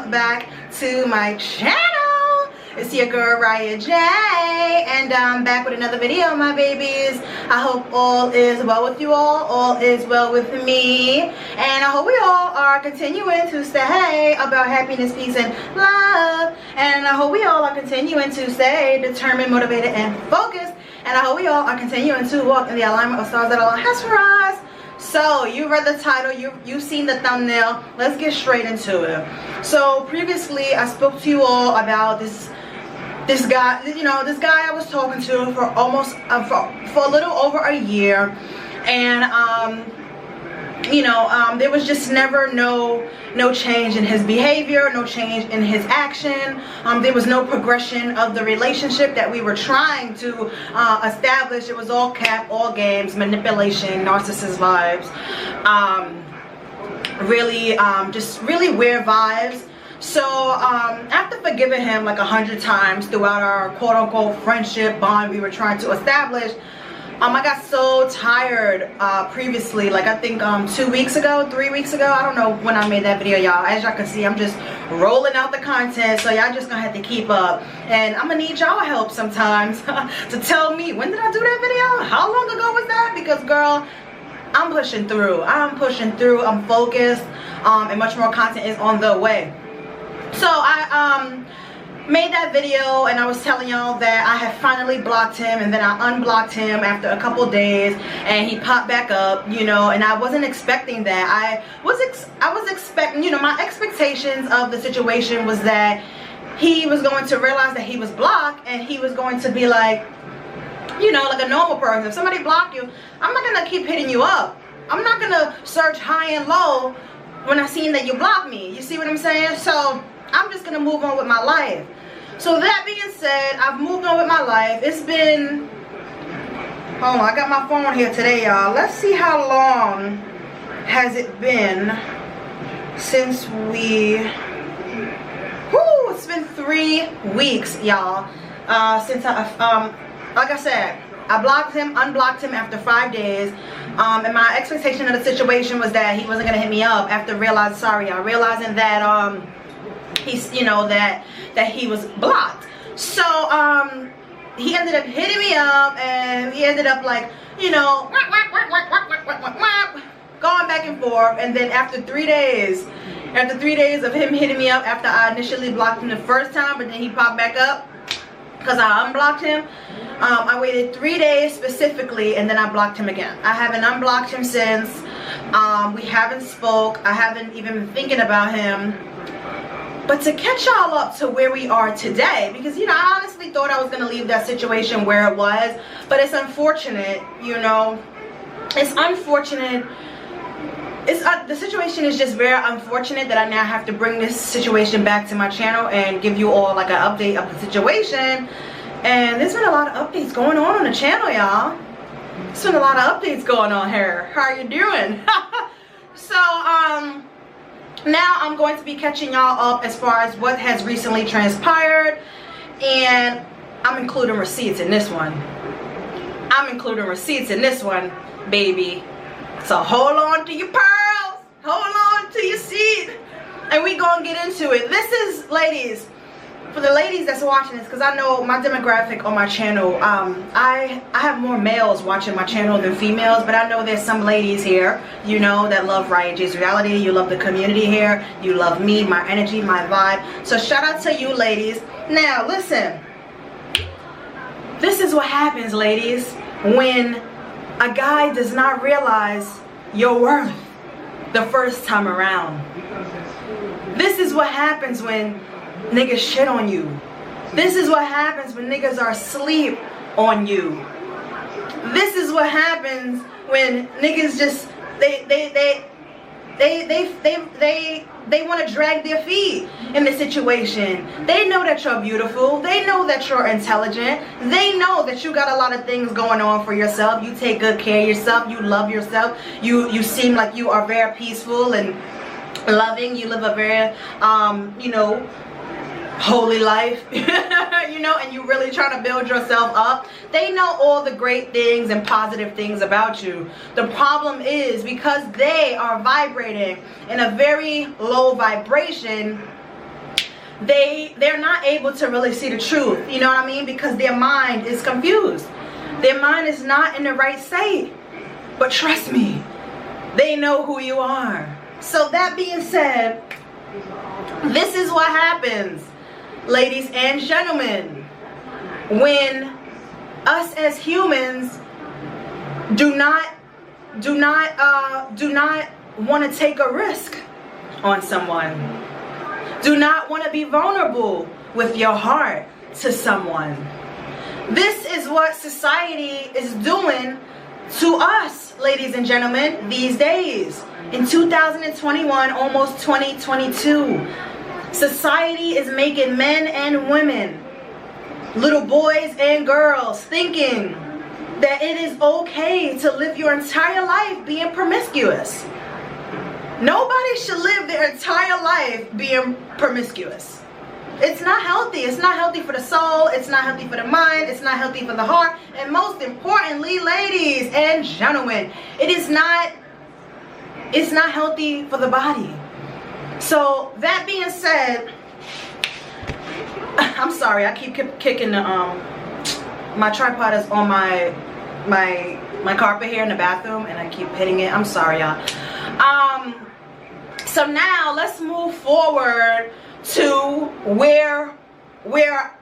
welcome back to my channel. It's your girl Riah J, and I'm back with another video, my babies. I hope all is well with you all is well with me, and I hope we all are continuing to stay about happiness, peace, and love, and I hope we all are continuing to stay determined, motivated, and focused, and I hope we all are continuing to walk in the alignment of stars that Allah has for us. So you read the title, you've seen the thumbnail. Let's get straight into it. So previously I spoke to you all about this guy, this guy I was talking to for almost for a little over a year, and there was just never no change in his behavior, no change in his action. There was no progression of the relationship that we were trying to establish. It was all cap, all games, manipulation, narcissist vibes, just really weird vibes. So after forgiving him like 100 times throughout our quote-unquote friendship bond we were trying to establish, I got so tired previously, like I think 2 weeks ago, 3 weeks ago, I don't know when I made that video, y'all. As y'all can see, I'm just rolling out the content, so y'all just gonna have to keep up, and I'm gonna need y'all help sometimes to tell me, when did I do that video? How long ago was that? Because girl, I'm pushing through, I'm focused, and much more content is on the way. So I made that video and I was telling y'all that I had finally blocked him, and then I unblocked him after a couple days, and he popped back up, and I wasn't expecting that. I was expecting, my expectations of the situation was that he was going to realize that he was blocked, and he was going to be like, like a normal person. If somebody blocked you, I'm not gonna keep hitting you up. I'm not gonna search high and low when I seen that you blocked me. You see what I'm saying? So I'm just gonna move on with my life. So that being said, I've moved on with my life. It's been, hold on, I got my phone here today, y'all. Let's see how long has it been since it's been 3 weeks, y'all, since like I said, I blocked him, unblocked him after 5 days, and my expectation of the situation was that he wasn't gonna hit me up after realizing that he's, that he was blocked. So he ended up hitting me up, and he ended up like, going back and forth, and then after 3 days of him hitting me up after I initially blocked him the first time, but then he popped back up because I unblocked him, I waited 3 days specifically, and then I blocked him again. I haven't unblocked him since. We haven't spoke. I haven't even been thinking about him. But to catch y'all up to where we are today, because I honestly thought I was going to leave that situation where it was, but it's unfortunate, it's unfortunate. The situation is just very unfortunate that I now have to bring this situation back to my channel and give you all like an update of the situation. And there's been a lot of updates going on the channel, y'all. There's been a lot of updates going on here. How are you doing? So now I'm going to be catching y'all up as far as what has recently transpired, and I'm including receipts in this one. Baby. So hold on to your pearls, hold on to your seat, and we gonna get into it. This is, ladies, for the ladies that's watching this, because I know my demographic on my channel, I have more males watching my channel than females, but I know there's some ladies here, that love Riahjaysreality. You love the community here, you love me, my energy, my vibe. So shout out to you ladies. Now listen, this is what happens, ladies, when a guy does not realize your worth the first time around. This is what happens when niggas shit on you. This is what happens when niggas are asleep on you. This is what happens when niggas just they want to drag their feet in the situation. They know that you're beautiful. They know that you're intelligent. They know that you got a lot of things going on for yourself. You take good care of yourself. You love yourself. You seem like you are very peaceful and loving. You live a very holy life, and you really trying to build yourself up. They know all the great things and positive things about you. The problem is, because they are vibrating in a very low vibration, they're not able to really see the truth, you know what I mean, because their mind is confused. Their mind is not in the right state. But trust me, they know who you are. So that being said, this is what happens, ladies and gentlemen, when us as humans do not want to take a risk on someone. Do not want to be vulnerable with your heart to someone. This is what society is doing to us, ladies and gentlemen, these days. In 2021, almost 2022, society is making men and women, little boys and girls, thinking that it is okay to live your entire life being promiscuous. Nobody should live their entire life being promiscuous. It's not healthy. It's not healthy for the soul. It's not healthy for the mind. It's not healthy for the heart. And most importantly, ladies and gentlemen, it's not healthy for the body. So that being said, I'm sorry, I keep kicking the my tripod is on my carpet here in the bathroom, and I keep hitting it. I'm sorry, y'all. So now let's move forward to where let's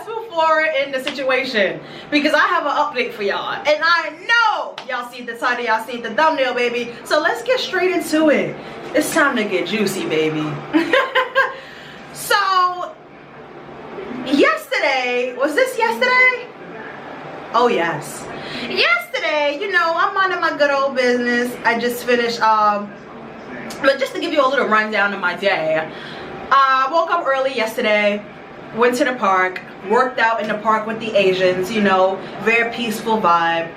move forward in the situation, because I have an update for y'all, and I know y'all see the title, y'all see the thumbnail, baby. So let's get straight into it. It's time to get juicy, baby. So yesterday, was this yesterday? Oh yes, yesterday, you know, I'm minding my good old business. I just finished but just to give you a little rundown of my day, I woke up early yesterday, went to the park, worked out in the park with the Asians, you know, very peaceful vibe.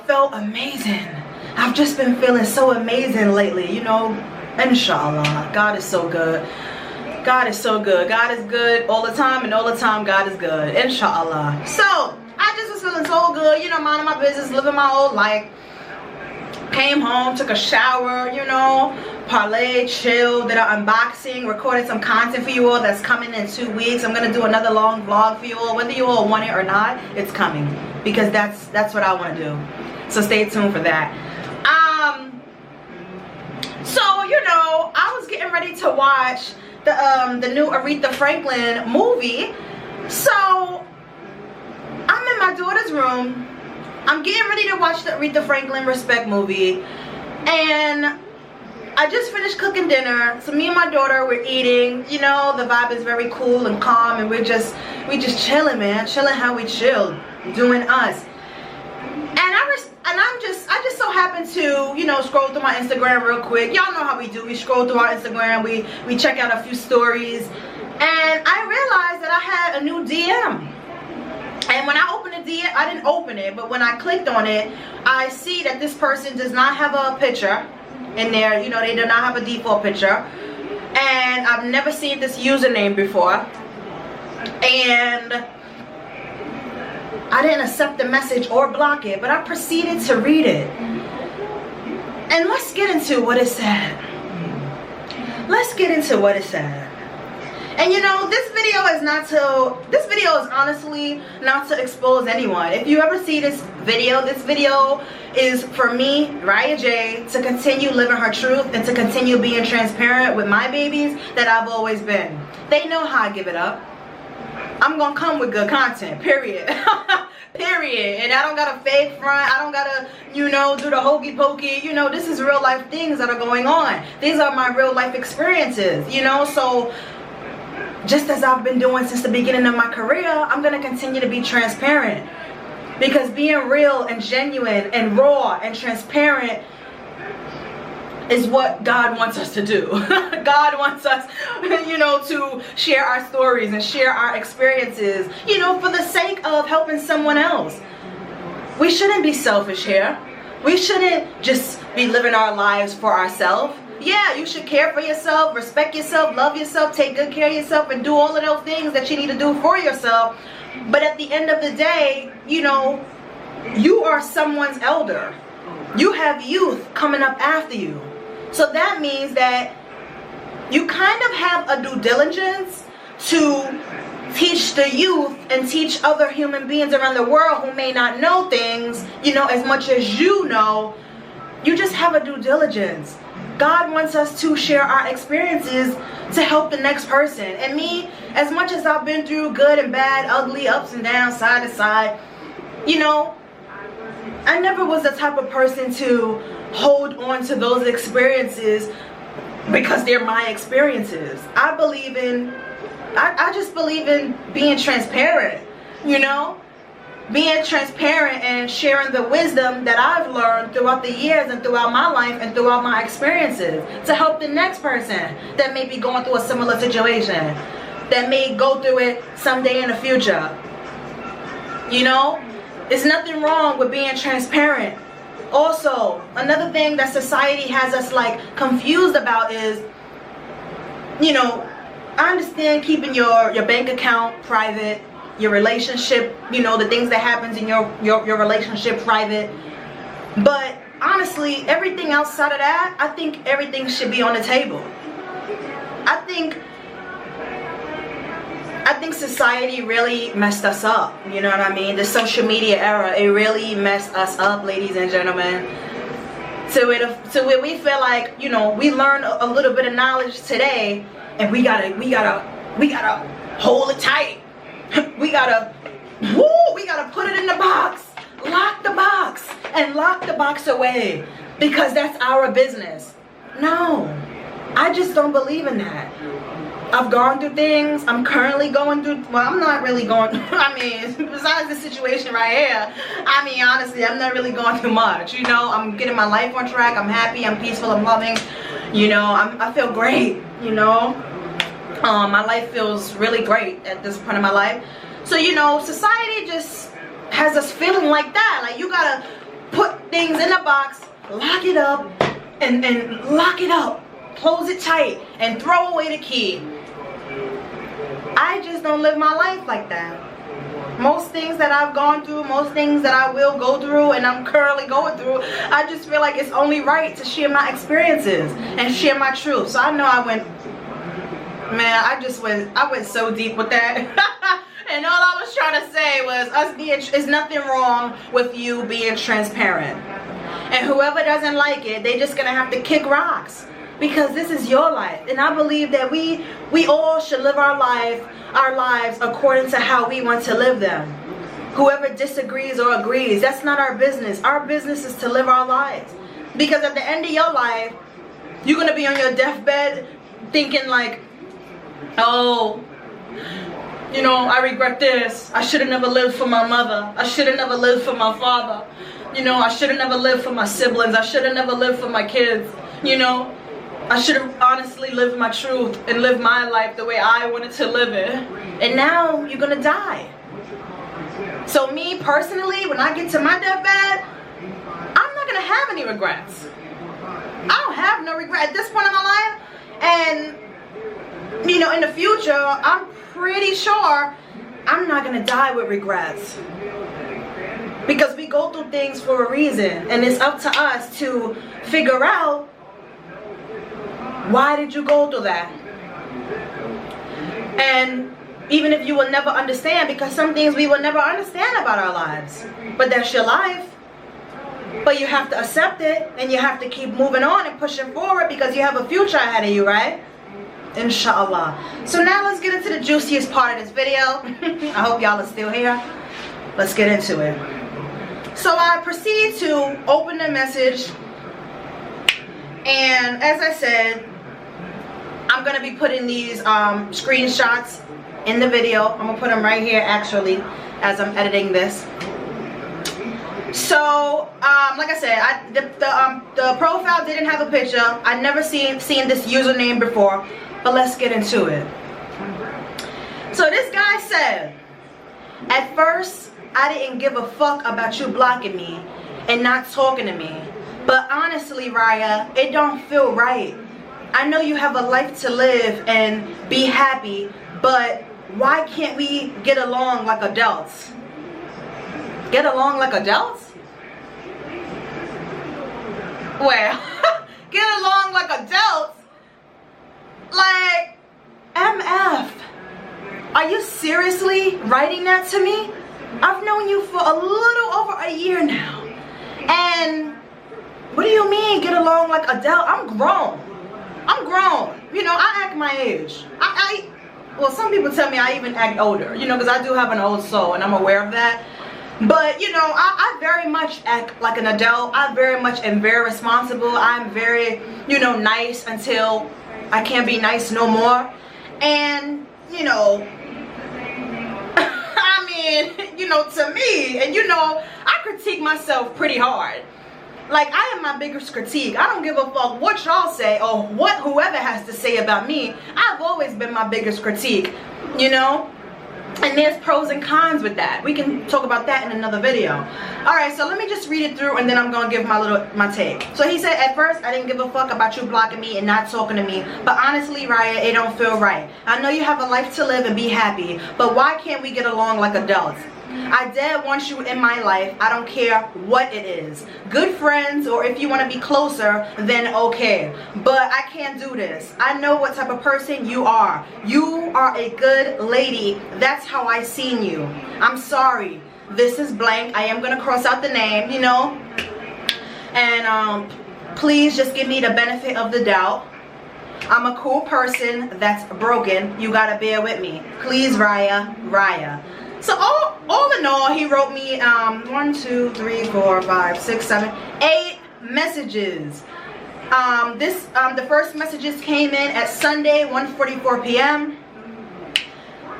Felt amazing. I've just been feeling so amazing lately, you know. Inshallah, God is so good. God is so good. God is good all the time, and all the time God is good. Inshallah. So I just was feeling so good, you know, minding my business, living my old life. Came home, took a shower, you know, parlayed, chilled, did an unboxing, recorded some content for you all that's coming in 2 weeks. I'm gonna do another long vlog for you all. Whether you all want it or not, it's coming, because that's what I want to do. So stay tuned for that. So you know, I was getting ready to watch the new Aretha Franklin movie. So I'm in my daughter's room. I'm getting ready to watch the Aretha Franklin Respect movie, and I just finished cooking dinner. So me and my daughter, we're eating. You know, the vibe is very cool and calm, and we just chilling, man, chilling how we chill, doing us. And I just so happened to, you know, scroll through my Instagram real quick. Y'all know how we do. We scroll through our Instagram. We check out a few stories, and I realized that I had a new DM. And when I opened the DM, I didn't open it, but when I clicked on it, I see that this person does not have a picture in there. You know, they do not have a default picture. And I've never seen this username before. And I didn't accept the message or block it, but I proceeded to read it. And let's get into what it said. Let's get into what it said. And you know, this video is honestly not to expose anyone. If you ever see this video is for me, Riah J, to continue living her truth and to continue being transparent with my babies that I've always been. They know how I give it up. I'm gonna come with good content, period. Period. And I don't gotta fake front. I don't gotta, you know, do the hokey pokey. You know, this is real life things that are going on. These are my real life experiences, you know. So just as I've been doing since the beginning of my career, I'm going to continue to be transparent. Because being real and genuine and raw and transparent is what God wants us to do. God wants us, you know, to share our stories and share our experiences, you know, for the sake of helping someone else. We shouldn't be selfish here. We shouldn't just be living our lives for ourselves. Yeah, you should care for yourself, respect yourself, love yourself, take good care of yourself, and do all of those things that you need to do for yourself. But at the end of the day, you know, you are someone's elder. You have youth coming up after you. So that means that you kind of have a due diligence to teach the youth and teach other human beings around the world who may not know things, you know, as much as you know. You just have a due diligence. God wants us to share our experiences to help the next person. And me, as much as I've been through good and bad, ugly, ups and downs, side to side, you know, I never was the type of person to hold on to those experiences because they're my experiences. I just believe in being transparent, you know, being transparent and sharing the wisdom that I've learned throughout the years and throughout my life and throughout my experiences to help the next person that may be going through a similar situation, that may go through it someday in the future. You know, there's nothing wrong with being transparent. Also, another thing that society has us like confused about is, you know, I understand keeping your bank account private, your relationship, you know, the things that happens in your relationship private. But honestly, everything outside of that, I think everything should be on the table. I think society really messed us up, you know what I mean? The social media era, it really messed us up, ladies and gentlemen. So where we feel like, you know, we learn a little bit of knowledge today, and we gotta hold it tight. we gotta put it in the box, lock the box, and lock the box away because that's our business. No, I just don't believe in that. I've gone through things. I'm currently going through, well, I'm not really going, I mean, besides the situation right here, I mean, honestly, I'm not really going through much, you know. I'm getting my life on track. I'm happy, I'm peaceful, I'm loving, you know. I feel great, you know. My life feels really great at this point in my life. So, you know, society just has us feeling like that. Like, you gotta put things in a box, lock it up, and lock it up, close it tight, and throw away the key. I just don't live my life like that. Most things that I've gone through, most things that I will go through and I'm currently going through, I just feel like it's only right to share my experiences and share my truth. So I know I went so deep with that. And all I was trying to say was there's nothing wrong with you being transparent. And whoever doesn't like it, they just gonna have to kick rocks. Because this is your life, and I believe that we all should live our lives according to how we want to live them. Whoever disagrees or agrees, that's not our business. Our business is to live our lives. Because at the end of your life, you're gonna be on your deathbed thinking like, oh, you know, I regret this. I should have never lived for my mother. I should have never lived for my father. You know, I should have never lived for my siblings. I should have never lived for my kids. You know, I should have honestly lived my truth and lived my life the way I wanted to live it. And now you're gonna die. So me personally, when I get to my deathbed, I'm not gonna have any regrets. I don't have no regret at this point in my life. And you know, in the future, I'm pretty sure I'm not gonna die with regrets. Because we go through things for a reason, and it's up to us to figure out, why did you go through that? And even if you will never understand, because some things we will never understand about our lives, but that's your life. But you have to accept it, and you have to keep moving on and pushing forward, because you have a future ahead of you, right? Inshallah. So now let's get into the juiciest part of this video. I hope y'all are still here. Let's get into it. So I proceed to open the message, and as I said, I'm going to be putting these screenshots in the video. I'm going to put them right here actually as I'm editing this. So like I said, the profile didn't have a picture. I'd never seen this username before, but let's get into it. So this guy said, at first I didn't give a fuck about you blocking me and not talking to me, but honestly, Raya, it don't feel right. I know you have a life to live and be happy, but why can't we get along like adults? Get along like adults? Well, get along like adults? Like, MF. Are you seriously writing that to me? I've known you for a little over a year now. And what do you mean get along like Adele? I'm grown. I'm grown. You know, I act my age. Well, some people tell me I even act older, you know, because I do have an old soul and I'm aware of that. But, you know, I very much act like an adult. I very much am very responsible. I'm very, you know, nice until I can't be nice no more. And, you know, I mean, you know, to me, and you know, I critique myself pretty hard. Like, I am my biggest critique. I don't give a fuck what y'all say or what whoever has to say about me. I've always been my biggest critique, you know? And there's pros and cons with that. We can talk about that in another video. Alright, so let me just read it through and then I'm going to give my take. So he said, at first, I didn't give a fuck about you blocking me and not talking to me. But honestly, Raya, it don't feel right. I know you have a life to live and be happy. But why can't we get along like adults? I dead want you in my life. I don't care what it is. Good friends, or if you want to be closer, then okay. But I can't do this. I know what type of person you are. You are a good lady. That's how I seen you. I'm sorry. This is blank. I am going to cross out the name, you know. And please just give me the benefit of the doubt. I'm a cool person that's broken. You got to bear with me. Please, Raya. Raya. So all in all, he wrote me 1, 2, 3, 4, 5, 6, 7, 8 messages. The first messages came in at Sunday, 1:44 p.m.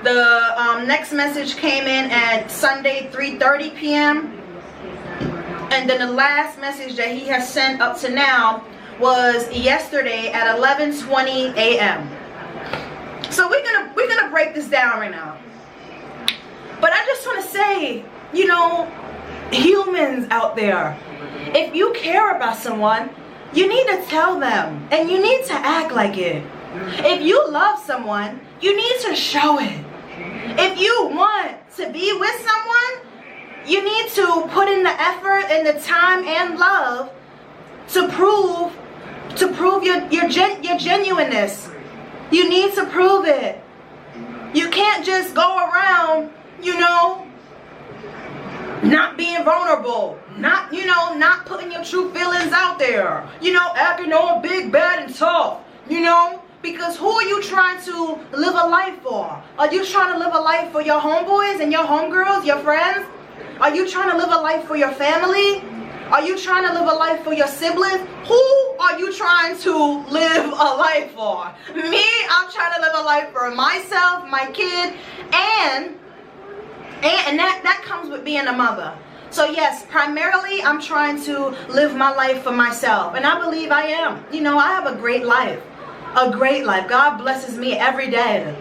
The next message came in at Sunday, 3:30 p.m. And then the last message that he has sent up to now was yesterday at 11:20 a.m. So we're gonna break this down right now. But I just want to say, you know, humans out there, if you care about someone, you need to tell them and you need to act like it. If you love someone, you need to show it. If you want to be with someone, you need to put in the effort and the time and love to prove your genuineness. You need to prove it. You can't just go around, you know, not being vulnerable, not putting your true feelings out there, you know, acting all big, bad, and tough, you know, because who are you trying to live a life for? Are you trying to live a life for your homeboys and your homegirls, your friends? Are you trying to live a life for your family? Are you trying to live a life for your siblings? Who are you trying to live a life for? Me, I'm trying to live a life for myself, my kid, and that comes with being a mother. So yes, primarily I'm trying to live my life for myself, and I believe I am. You know, I have a great life. A great life. God blesses me every day.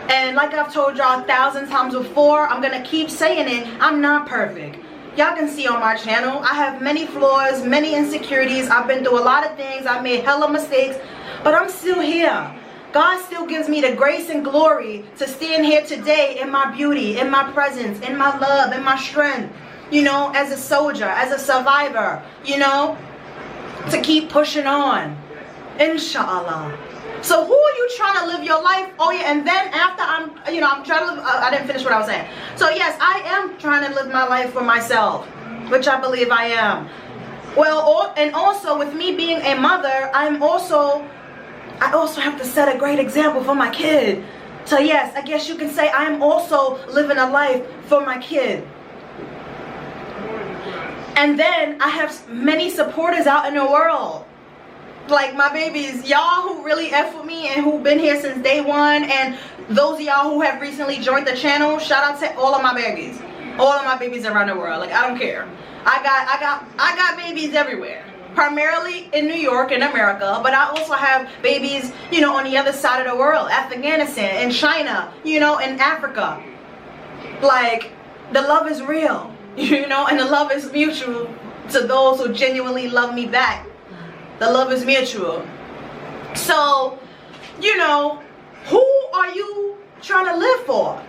And like I've told y'all 1,000 times before, I'm going to keep saying it, I'm not perfect. Y'all can see on my channel, I have many flaws, many insecurities. I've been through a lot of things. I've made hella mistakes, but I'm still here. God still gives me the grace and glory to stand here today in my beauty, in my presence, in my love, in my strength, you know, as a soldier, as a survivor, you know, to keep pushing on, inshallah. So who are you trying to live your life? Oh yeah, and then after I'm trying to live, I didn't finish what I was saying. So yes, I am trying to live my life for myself, which I believe I am. Well, and also with me being a mother, I also have to set a great example for my kid. So yes, I guess you can say I am also living a life for my kid. And then I have many supporters out in the world. Like my babies, y'all who really F with me and who've been here since day one, and those of y'all who have recently joined the channel, shout out to all of my babies. All of my babies around the world. Like, I don't care. I got babies everywhere. Primarily in New York and America, but I also have babies, you know, on the other side of the world, Afghanistan and China, you know, and Africa. Like, the love is real, you know, and the love is mutual to those who genuinely love me back. The love is mutual. So, you know, who are you trying to live for?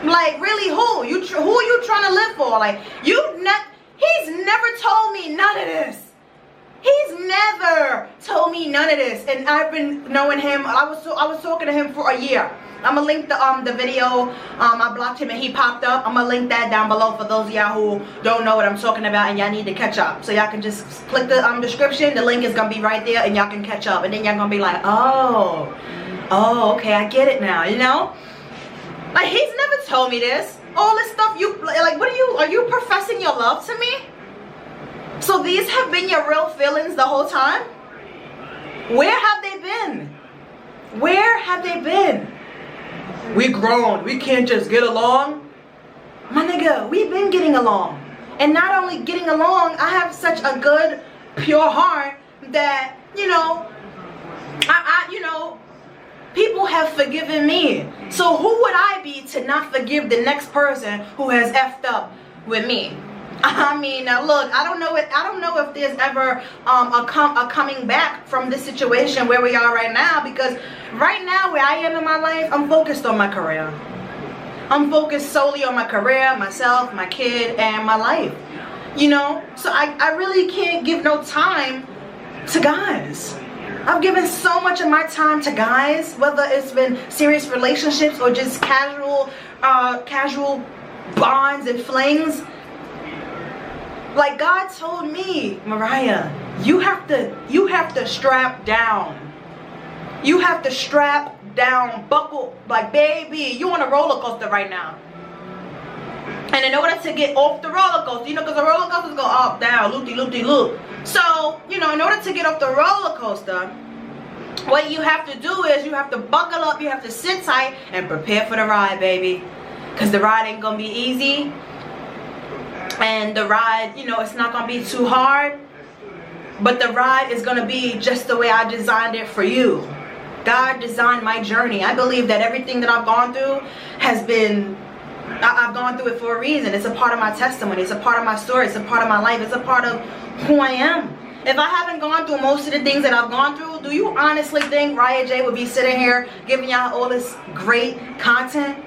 Like, really, who are you trying to live for? Like, he's never told me none of this. He's never told me none of this, and I've been knowing him. I was talking to him for a year. I'm gonna link the video. I blocked him and he popped up. I'm gonna link that down below for those of y'all who don't know what I'm talking about and y'all need to catch up. So y'all can just click the description. The link is gonna be right there, and y'all can catch up. And then y'all gonna be like, oh, okay, I get it now. You know, like he's never told me this. All this stuff you like. What are you professing your love to me? So these have been your real feelings the whole time? Where have they been? Where have they been? We grown. We can't just get along. My nigga, we've been getting along. And not only getting along, I have such a good, pure heart that, you know, you know, people have forgiven me. So who would I be to not forgive the next person who has effed up with me? I mean, now look, I don't know if there's ever a coming back from this situation where we are right now, because right now where I am in my life, I'm focused on my career. I'm focused solely on my career, myself, my kid, and my life. You know, so I really can't give no time to guys. I've given so much of my time to guys, whether it's been serious relationships or just casual bonds and flings. Like God told me, Mariah, you have to strap down. You have to strap down, buckle, like baby, you on a roller coaster right now. And in order to get off the roller coaster, you know, because the roller coasters go up, down, loop-de-loop-de-loop. So, you know, in order to get off the roller coaster, what you have to do is you have to buckle up, you have to sit tight and prepare for the ride, baby. Because the ride ain't going to be easy. And the ride, you know, it's not going to be too hard. But the ride is going to be just the way I designed it for you. God designed my journey. I believe that everything that I've gone through has been, I've gone through it for a reason. It's a part of my testimony. It's a part of my story. It's a part of my life. It's a part of who I am. If I haven't gone through most of the things that I've gone through, do you honestly think Riah J would be sitting here giving y'all all this great content?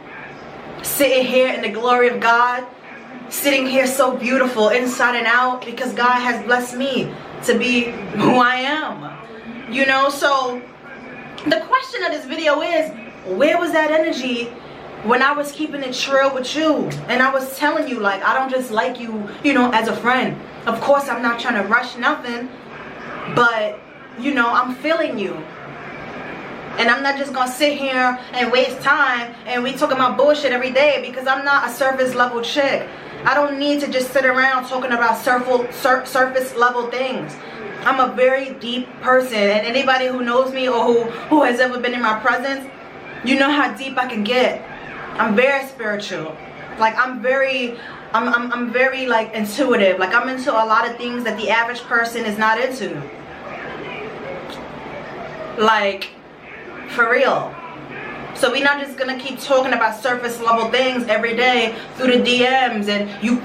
Sitting here in the glory of God? Sitting here so beautiful inside and out, because God has blessed me to be who I am. You know, so the question of this video is, where was that energy when I was keeping it trill with you? And I was telling you, like, I don't just like you, you know, as a friend. Of course, I'm not trying to rush nothing, but, you know, I'm feeling you. And I'm not just going to sit here and waste time and we talking about bullshit every day, because I'm not a surface level chick. I don't need to just sit around talking about surface level things. I'm a very deep person, and anybody who knows me or who has ever been in my presence, you know how deep I can get. I'm very spiritual. Like I'm very like intuitive. Like I'm into a lot of things that the average person is not into. Like for real. So we're not just gonna keep talking about surface level things every day through the DMs, and you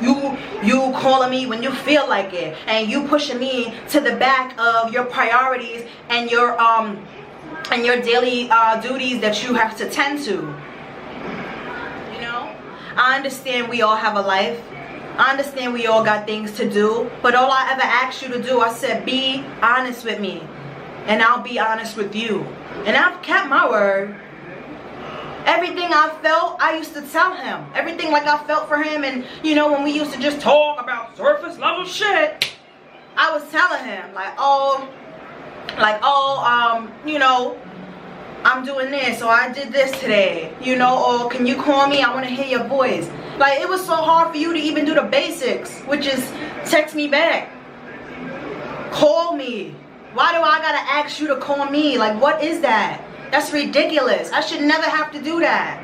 calling me when you feel like it, and you pushing me to the back of your priorities and your daily duties that you have to tend to. You know, I understand we all have a life. I understand we all got things to do, but all I ever asked you to do, I said, be honest with me, and I'll be honest with you. And I've kept my word. Everything I felt, I used to tell him. Everything like I felt for him, and you know, when we used to just talk about surface level shit, I was telling him like, you know, I'm doing this, or I did this today, you know, or can you call me? I want to hear your voice. Like it was so hard for you to even do the basics, which is text me back, call me. Why do I gotta ask you to call me? Like, what is that? That's ridiculous. I should never have to do that.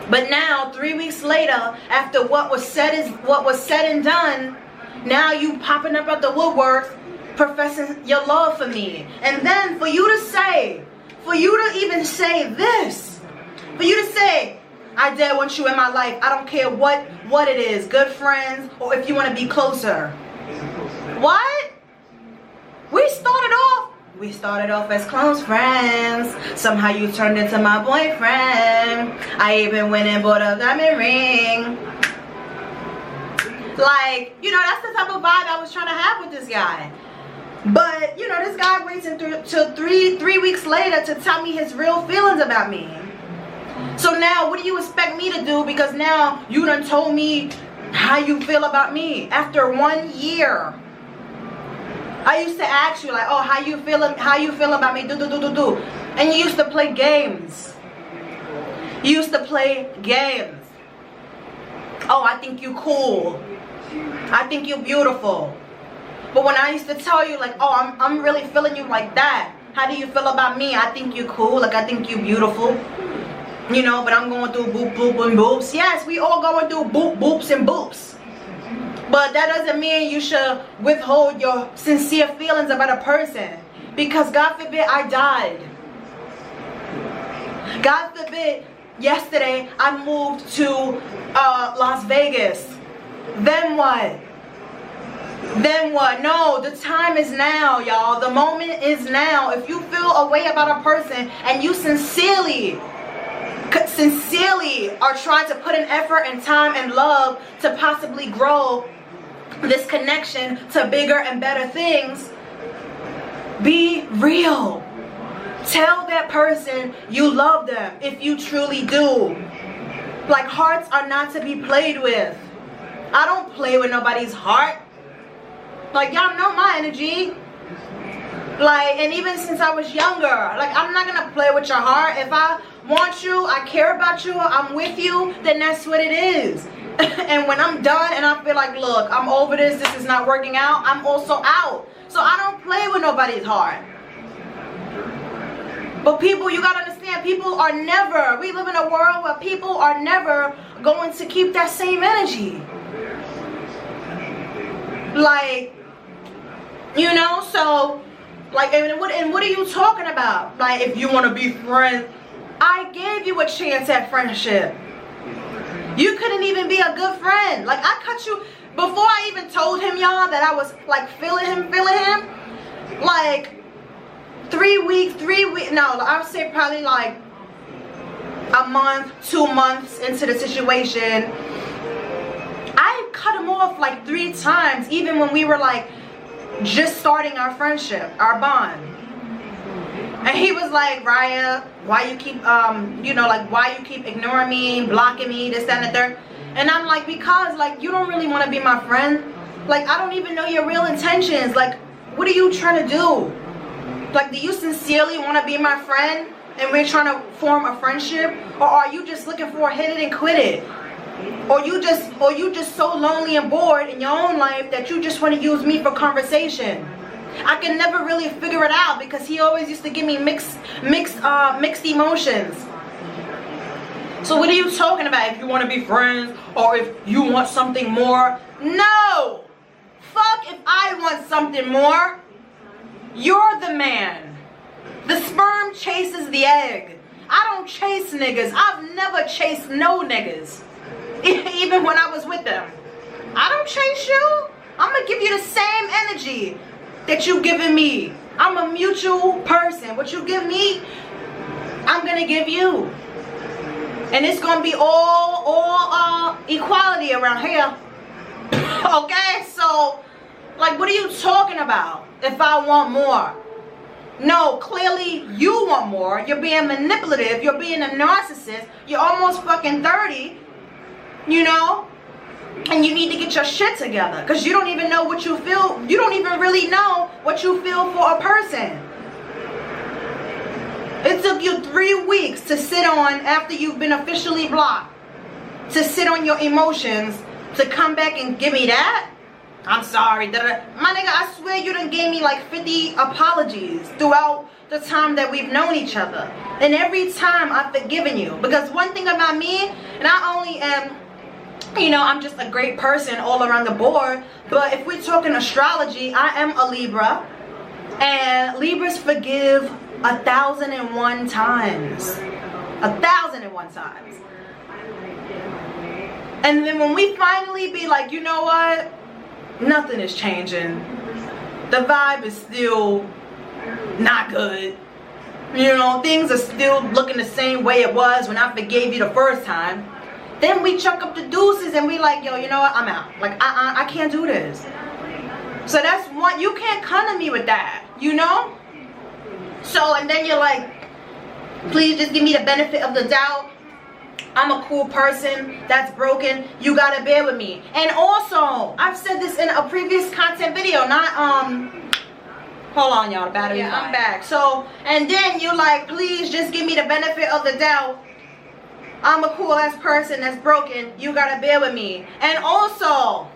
But now, 3 weeks later, after what was said and done, now you popping up at the woodwork, professing your love for me. And then for you to even say this, for you to say, I dare want you in my life. I don't care what it is, good friends, or if you want to be closer. What? We started off as close friends. Somehow you turned into my boyfriend. I even went and bought a diamond ring. Like, you know, that's the type of vibe I was trying to have with this guy. But, you know, this guy waits until three weeks later to tell me his real feelings about me. So now, what do you expect me to do? Because now you done told me how you feel about me after 1 year. I used to ask you like, oh, how you feel about me? Do. And you used to play games. You used to play games. Oh, I think you cool. I think you beautiful. But when I used to tell you like, oh, I'm really feeling you like that. How do you feel about me? I think you cool. Like, I think you beautiful. You know, but I'm going through boop, boop, and boops. Yes, we all going through boop, boops, and boops. But that doesn't mean you should withhold your sincere feelings about a person. Because God forbid I died. God forbid yesterday I moved to Las Vegas. Then what? Then what? No, the time is now, y'all. The moment is now. If you feel a way about a person and you sincerely are trying to put an effort and time and love to possibly grow this connection to bigger and better things, be real. Tell that person you love them if you truly do. Like, hearts are not to be played with. I don't play with nobody's heart. Like, y'all know my energy. Like, and even since I was younger, like, I'm not gonna play with your heart. If I want you, I care about you, I'm with you, then that's what it is. And when I'm done and I feel like, look, I'm over this is not working out, I'm also out. So I don't play with nobody's heart. But people, you gotta understand, people are never, we live in a world where people are never going to keep that same energy. Like, you know, so, like, and what are you talking about? Like, if you want to be friends, I gave you a chance at friendship. You couldn't even be a good friend. Like, I cut you, before I even told him, y'all, that I was, like, feeling him, like, 3 weeks, no, I would say probably, like, a month, 2 months into the situation, I cut him off, like, 3 times, even when we were, like, just starting our friendship, our bond. And he was like, Raya, why you keep, you know, like, why you keep ignoring me, blocking me, this, that, and the third. And I'm like, because, like, you don't really want to be my friend. Like, I don't even know your real intentions. Like, what are you trying to do? Like, do you sincerely want to be my friend and we're trying to form a friendship? Or are you just looking for a hit it and quit it? Or you just so lonely and bored in your own life that you just want to use me for conversation? I can never really figure it out because he always used to give me mixed emotions. So what are you talking about? If you want to be friends or if you want something more? No! Fuck if I want something more. You're the man. The sperm chases the egg. I don't chase niggas. I've never chased no niggas. Even when I was with them. I don't chase you. I'm going to give you the same energy that you giving me. I'm a mutual person. What you give me, I'm going to give you. And it's going to be all equality around here. Okay? So, like, what are you talking about? If I want more. No, clearly you want more. You're being manipulative. You're being a narcissist. You're almost fucking 30. You know? And you need to get your shit together. Because you don't even know what you feel. You don't even really know what you feel for a person. It took you 3 weeks to sit on, after you've been officially blocked, to sit on your emotions, to come back and give me that? I'm sorry. My nigga, I swear you done gave me like 50 apologies throughout the time that we've known each other. And every time I've forgiven you. Because one thing about me, and I only am, you know, I'm just a great person all around the board. But if we're talking astrology, I am a Libra. And Libras forgive 1,001 times. 1,001 times. And then when we finally be like, you know what? Nothing is changing. The vibe is still not good. You know, things are still looking the same way it was when I forgave you the first time. then we chuck up the deuces and we like, yo, you know what, I'm out. Like, I can't do this. So that's one, you can't come to me with that, you know? So, and then you're like, please just give me the benefit of the doubt. I'm a cool person that's broken. You gotta bear with me. And also, I've said this in a previous content video, not, hold on, y'all, the battery, yeah, I'm back. So, and then you're like, please just give me the benefit of the doubt. I'm a cool ass person that's broken. You gotta bear with me. And also,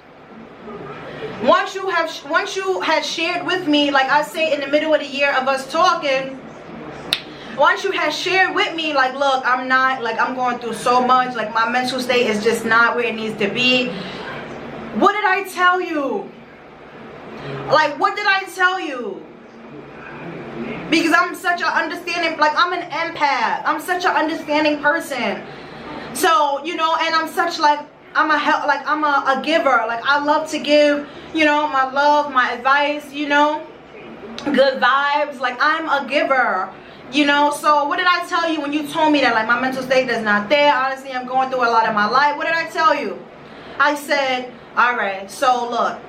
once you had shared with me, like I say in the middle of the year of us talking, once you had shared with me, like, look, I'm going through so much, like my mental state is just not where it needs to be. What did I tell you? Like, what did I tell you? Because I'm such an understanding, like I'm an empath. I'm such an understanding person. So, you know, and I'm such like, I'm a giver. Like I love to give, you know, my love, my advice, you know, good vibes. Like I'm a giver. You know, so what did I tell you when you told me that, like, my mental state is not there? Honestly, I'm going through a lot in my life. What did I tell you? I said, all right, so look,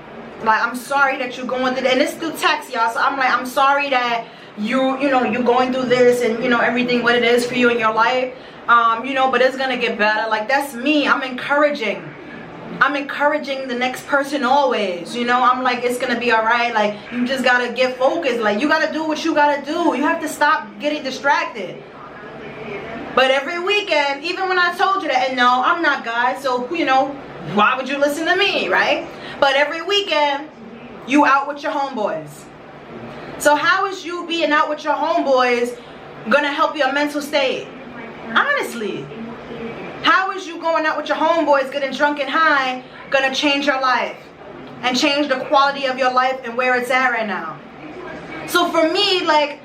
like, I'm sorry that you're going through that. And it's through text, y'all. So I'm like, I'm sorry that you're going through this and, you know, everything, what it is for you in your life. You know, but it's going to get better. Like, that's me. I'm encouraging the next person always, you know. I'm like, it's gonna be all right. Like, you just gotta get focused. Like, you gotta do what you gotta do. You have to stop getting distracted. But every weekend, even when I told you that, and no, I'm not God, so, you know, why would you listen to me, right? But every weekend, you out with your homeboys. So how is you being out with your homeboys gonna help your mental state? Honestly. How is you going out with your homeboys, getting drunk and high, gonna change your life and change the quality of your life and where it's at right now? So for me, like,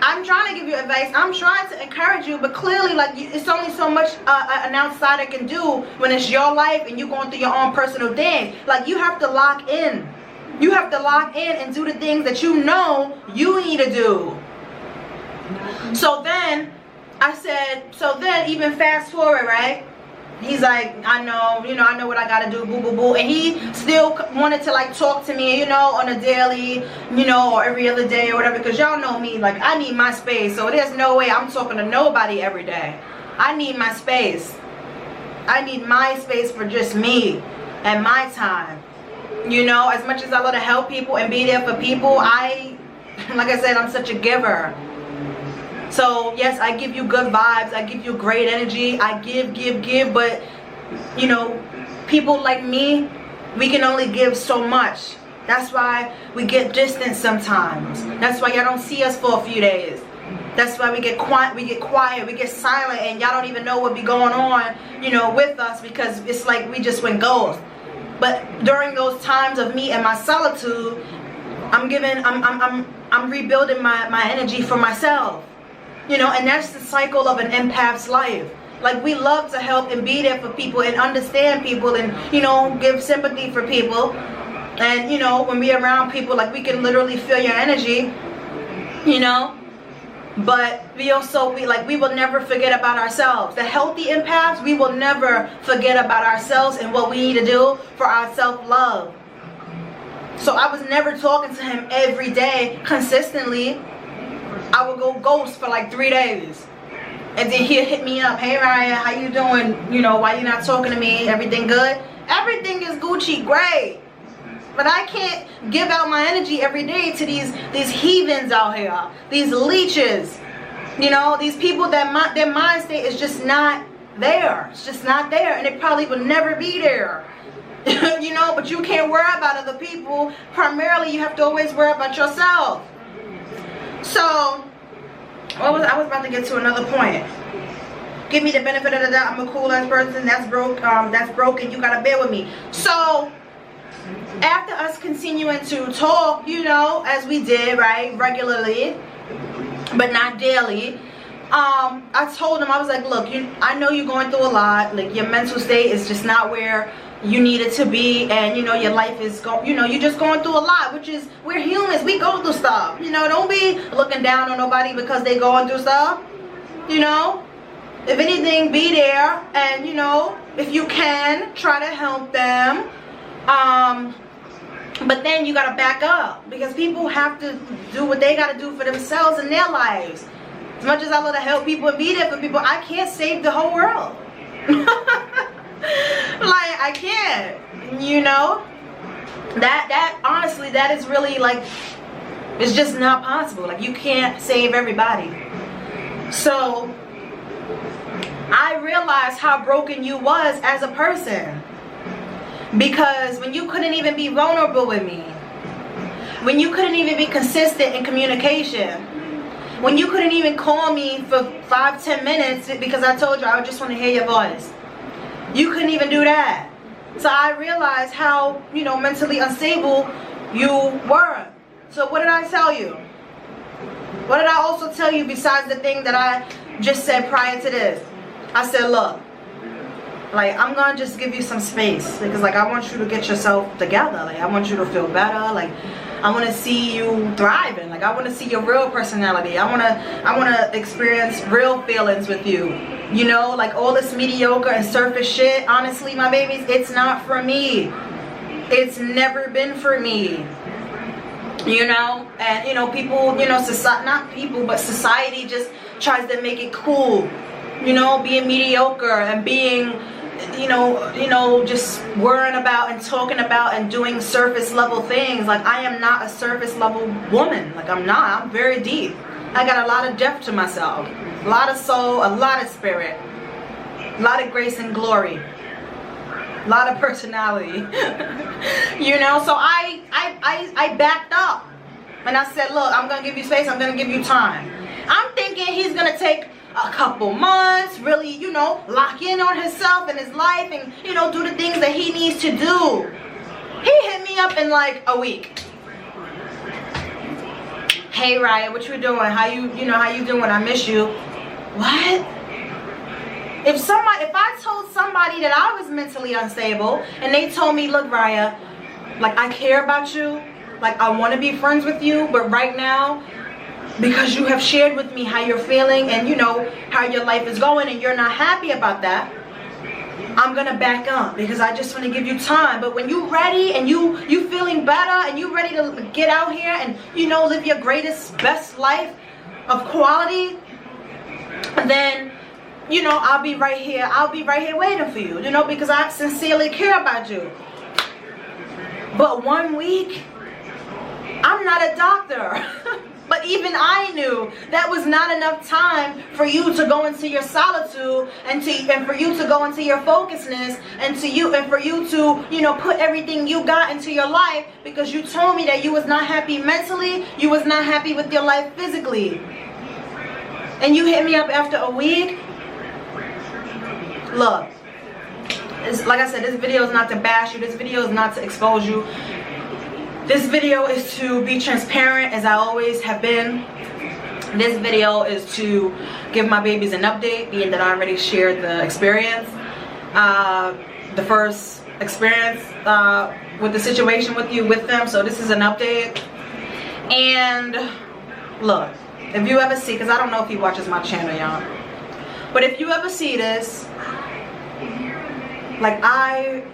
I'm trying to give you advice. I'm trying to encourage you, but clearly, like, it's only so much an outsider can do when it's your life and you're going through your own personal things. Like, you have to lock in. You have to lock in and do the things that you know you need to do. So then, I said, so then even fast forward, right? He's like, I know, you know, I know what I gotta do, boo, boo, boo. And he still wanted to, like, talk to me, you know, on a daily, you know, or every other day or whatever. Because y'all know me, like, I need my space. So there's no way I'm talking to nobody every day. I need my space. I need my space for just me and my time. You know, as much as I love to help people and be there for people, like I said, I'm such a giver. So, yes, I give you good vibes. I give you great energy. I give. But, you know, people like me, we can only give so much. That's why we get distant sometimes. That's why y'all don't see us for a few days. That's why we get quiet, we get silent, and y'all don't even know what be going on, you know, with us, because it's like we just went ghost. But during those times of me and my solitude, I'm rebuilding my energy for myself. You know, and that's the cycle of an empath's life. Like, we love to help and be there for people and understand people and, you know, give sympathy for people. And, you know, when we're around people, like, we can literally feel your energy, you know. But we also, we will never forget about ourselves. The healthy empaths, we will never forget about ourselves and what we need to do for our self-love. So I was never talking to him every day consistently. I would go ghost for like 3 days. And then he'll hit me up. Hey, Ryan, how you doing? You know, why you not talking to me? Everything good? Everything is Gucci, great. But I can't give out my energy every day to these heathens out here. These leeches. You know, these people that their mind state is just not there. It's just not there. And it probably will never be there. You know, but you can't worry about other people. Primarily, you have to always worry about yourself. So, I was about to get to another point. Give me the benefit of the doubt. I'm a cool ass person that's broken. You gotta bear with me. So, after us continuing to talk, you know, as we did, right, regularly, but not daily, I told him, I was like, look, I know you're going through a lot. Like, your mental state is just not where you need it to be, and, you know, your life is you're just going through a lot, which is, we're humans, we go through stuff. You know, don't be looking down on nobody because they going through stuff. You know, If anything, be there, and you know, if you can, try to help them. But then you gotta back up, because people have to do what they gotta do for themselves in their lives. As much as I love to help people and be there for people, I can't save the whole world. Like, I can't, you know. That honestly, that is really like, it's just not possible. Like, you can't save everybody. So I realized how broken you was as a person, because when you couldn't even be vulnerable with me, when you couldn't even be consistent in communication, when you couldn't even call me for 5-10 minutes because I told you I just want to hear your voice, you couldn't even do that. So I realized how, you know, mentally unstable you were. So what did I tell you? What did I also tell you besides the thing that I just said prior to this? I said, look, like, I'm gonna just give you some space, because like, I want you to get yourself together. Like, I want you to feel better. Like, I want to see you thriving. Like, I want to see your real personality. I want to experience real feelings with you. You know, like, all this mediocre and surface shit, honestly, my babies, it's not for me. It's never been for me. You know, and you know, people, you know, society, not people, but society just tries to make it cool. You know, being mediocre and being, you know, just worrying about and talking about and doing surface level things. Like, I am not a surface level woman. Like, I'm not. I'm very deep. I got a lot of depth to myself, a lot of soul, a lot of spirit, a lot of grace and glory, a lot of personality. You know, so I backed up and I said, look, I'm gonna give you space. I'm gonna give you time. I'm thinking he's gonna take a couple months, really, you know, lock in on himself and his life, and you know, do the things that he needs to do. He hit me up in like a week. Hey Riah, what you doing? How you doing? I miss you. What? If I told somebody that I was mentally unstable and they told me, look Riah, like, I care about you, like, I want to be friends with you, but right now, because you have shared with me how you're feeling and you know how your life is going and you're not happy about that, I'm gonna back up, because I just want to give you time. But when you're ready and you feeling better and you ready to get out here and, you know, live your greatest, best life of quality, then, you know, I'll be right here. I'll be right here waiting for you, you know, because I sincerely care about you. But 1 week, I'm not a doctor. But even I knew that was not enough time for you to go into your solitude and for you to go into your focusness and for you to, you know, put everything you got into your life, because you told me that you was not happy mentally, you was not happy with your life physically. And you hit me up after a week. Look, like I said, this video is not to bash you, this video is not to expose you. This video is to be transparent, as I always have been. This video is to give my babies an update, being that I already shared the experience, the first experience with the situation with them. So this is an update. And look, if you ever see, because I don't know if he watches my channel, y'all, but if you ever see this, like, I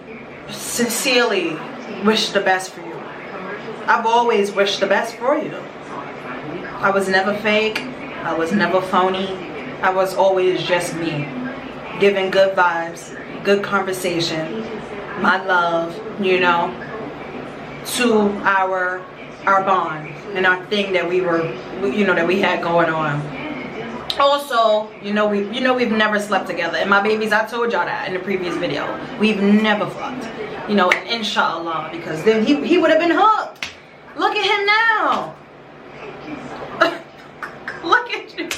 sincerely wish the best for you. I've always wished the best for you. I was never fake. I was never phony. I was always just me, giving good vibes, good conversation, my love, you know, to our bond and our thing that we had going on. Also, we've never slept together. And my babies, I told y'all that in the previous video. We've never fucked. You know, and inshallah, because then he would have been hooked. Look at him now. Look at you.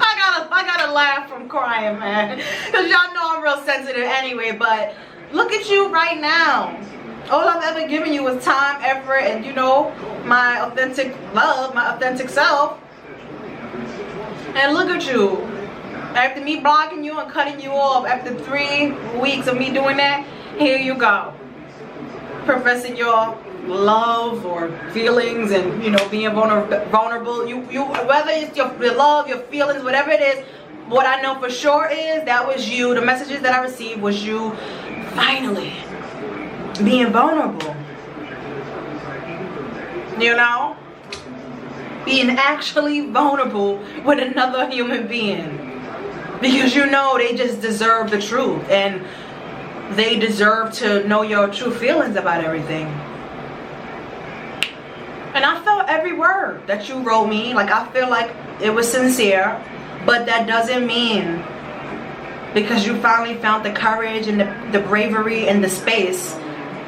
I gotta laugh from crying, man. Because y'all know I'm real sensitive anyway, but look at you right now. All I've ever given you was time, effort, and you know, my authentic love, my authentic self. And look at you. After me blocking you and cutting you off, after 3 weeks of me doing that, here you go. Professing your love or feelings and, you know, being vulnerable. You whether it's your love, your feelings, whatever it is, what I know for sure is that was you. The messages that I received was you finally being vulnerable. You know? Being actually vulnerable with another human being. Because you know they just deserve the truth. And they deserve to know your true feelings about everything. And I felt every word that you wrote me. Like, I feel like it was sincere. But that doesn't mean because you finally found the courage and the bravery and the space,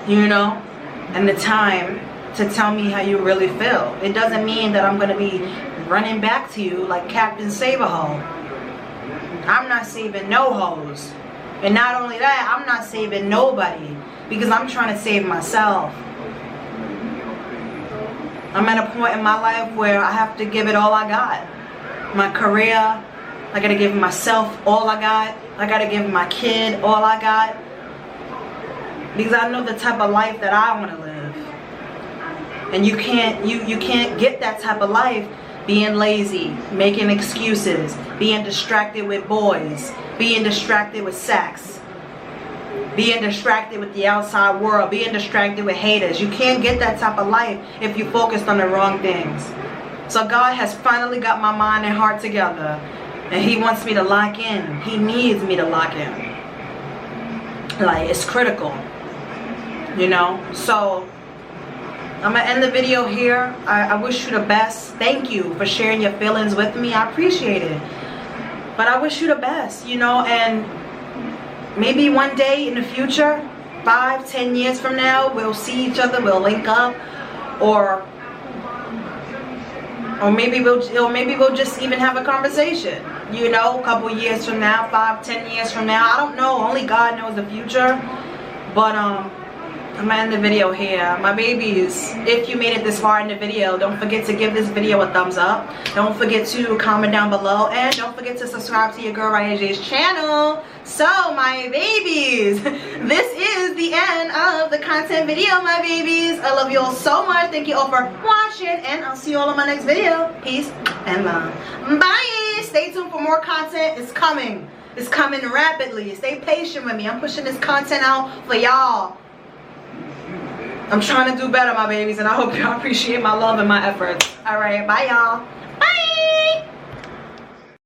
you know, and the time to tell me how you really feel. It doesn't mean that I'm going to be running back to you like Captain Save-A-Ho. I'm not saving no hoes. And not only that, I'm not saving nobody because I'm trying to save myself. I'm at a point in my life where I have to give it all I got. My career, I gotta give myself all I got. I gotta give my kid all I got. Because I know the type of life that I want to live. And you can't get that type of life being lazy, making excuses, being distracted with boys, being distracted with sex, being distracted with the outside world, being distracted with haters. You can't get that type of life if you focused on the wrong things. So God has finally got my mind and heart together. And He wants me to lock in. He needs me to lock in. Like, it's critical. You know? So, I'm going to end the video here. I wish you the best. Thank you for sharing your feelings with me. I appreciate it. But I wish you the best, you know? And maybe one day in the future, 5-10 years from now, we'll see each other. We'll link up. Or maybe we'll just even have a conversation, you know, a couple years from now, 5-10 years from now. I don't know. Only God knows the future. But I'm gonna end the video here. My babies, if you made it this far in the video, don't forget to give this video a thumbs up. Don't forget to comment down below, and don't forget to subscribe to your girl Riahjays channel. So my babies, this is the end of the content video, my babies. I love you all so much. Thank you all for watching, and I'll see you all in my next video. Peace and love. Bye. Stay tuned for more content. It's coming. It's coming rapidly. Stay patient with me. I'm pushing this content out for y'all. I'm trying to do better, my babies, and I hope y'all appreciate my love and my efforts. All right, bye y'all. Bye.